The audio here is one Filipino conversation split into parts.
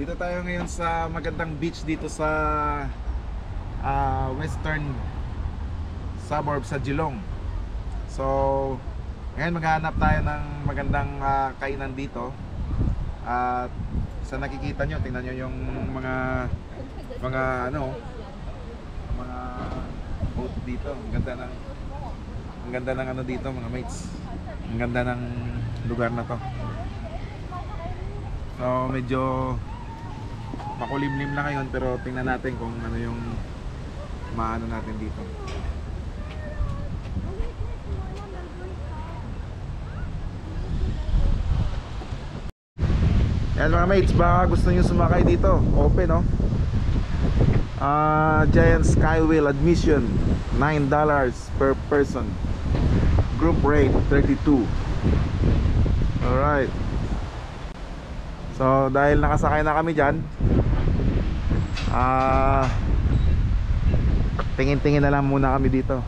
Dito tayo ngayon sa magandang beach dito sa western suburb sa Geelong. So ngayon maghahanap tayo ng magandang kainan dito. At sa nakikita nyo, tingnan nyo yung mga boat dito. Ang ganda ng ano dito mga mates. Ang ganda ng lugar na to. So medyo makulimlim na ngayon, pero tingnan natin kung ano yung maano natin dito. Yan mga mates, baka gusto nyo sumakay dito, open no? Giant Skywheel admission $9 per person, group rate 32. Alright, so dahil nakasakay na kami dyan, tingin-tingin na lang muna kami dito.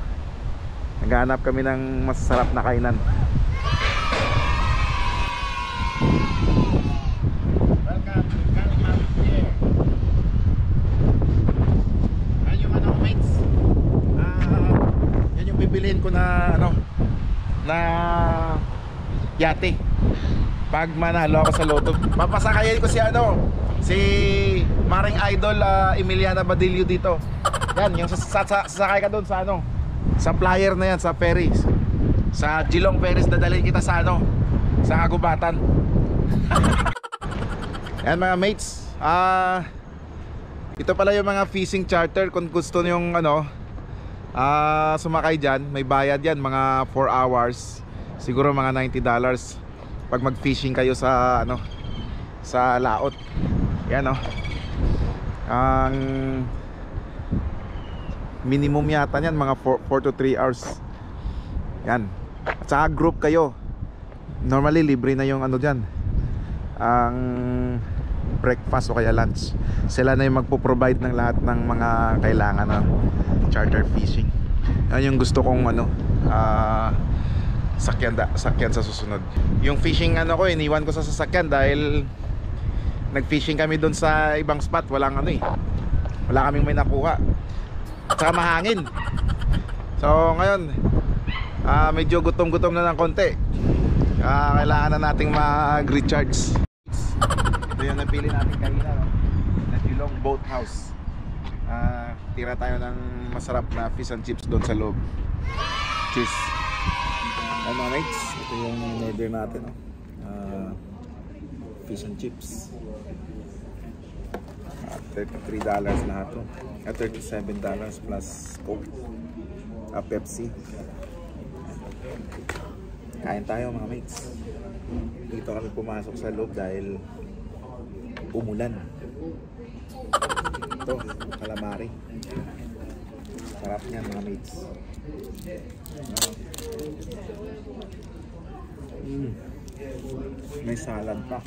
Naghahanap kami ng masasarap na kainan. Bibilhin ko na na yate pag manalo ako sa loto. Papasakayin ko si Maring Idol Emiliana Badillo dito. Yan, yung sasakay ka doon sa sa flyer na yan, sa ferries, sa Geelong Ferries. Dadalhin kita sa sa kagubatan. Yan mga mates, ito pala yung mga fishing charter. Kung gusto nyong sumakay dyan, may bayad yan, mga 4 hours, siguro mga $90 pag mag fishing kayo sa sa laot. Yan ang minimum yata yan, mga 4 to 3 hours yan. At saka group kayo, normally libre na yung dyan, ang breakfast o kaya lunch. Sila na yung magpo-provide ng lahat ng mga kailangan na charter fishing. Yan yung gusto kong sakyan sa susunod. Yung fishing ko, iniwan ko sa sasakyan dahil nag-fishing kami doon sa ibang spot. Wala kaming may nakuha. At saka mahangin. So ngayon, medyo gutom-gutom na ng konti. Kailangan na nating mag-recharge. Ito yung napili natin kanina, na Geelong Boathouse. Tira tayo ng masarap na fish and chips doon sa loob. Cheers. Ano mga mates, ito yung order natin, fish and chips. $33 lahat to. $37 plus Coke, Pepsi. Kain tayo mga mates. Dito kami pumasok sa loob dahil umulan. Ito, calamari. Sarap niyan mga mates. May salad pa.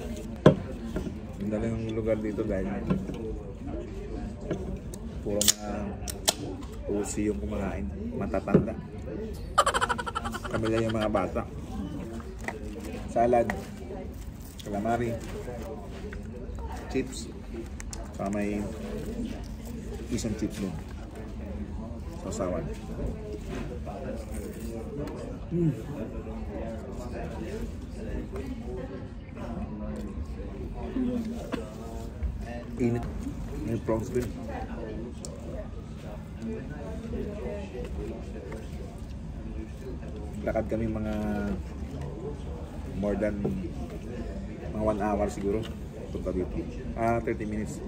Ang daling lugar dito dahil puro mga usi yung kumakain, matatanda. Kami lang yung mga bata. Salad, calamari, chips, saka may fish and chips doon. Sausawan. Init. May prawns din. Lakad kami mga more than mga 1 hour siguro punta dito. 30 minutes.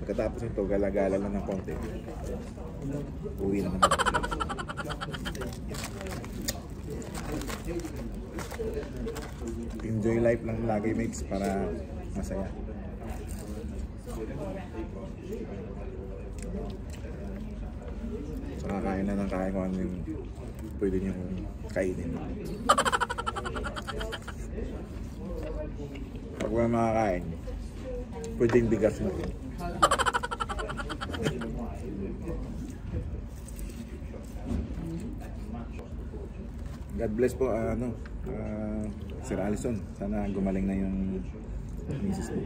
Pagkatapos nito, gala-gala lang ng konti. Uwi naman. Enjoy life lang lagi mates, para masaya. Saka kain na ng kain kung ano yung pwede niyong kainin. Pag wala makakain, pwedeng bigas na rin. God bless po Sir Allison, sana gumaling na yung misis mo.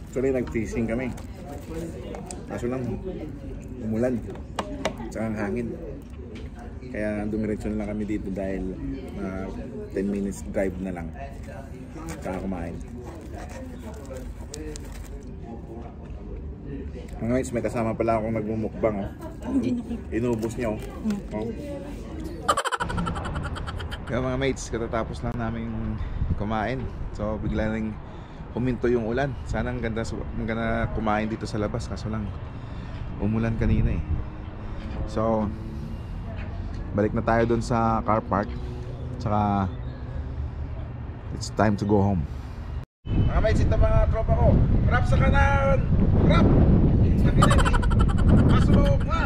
Actually, nag-fishing kami. Kaso lang, umulan. Tsaka ang hangin. Kaya dumiretso na lang kami dito dahil 10 minutes drive na lang. Tsaka kumain. Mga mates, may kasama pala akong nagmumukbang. Oh. Inubos niya. Oh. Kaya mga mates, katatapos lang namin kumain. So bigla nang huminto yung ulan. Sana ang ganda kumain dito sa labas. Kaso lang umulan kanina eh. So balik na tayo dun sa car park. Tsaka it's time to go home. Mga mates, ito mga tropa ko. Rap sa kanan! Rap! Sa kinini! Pasok nga!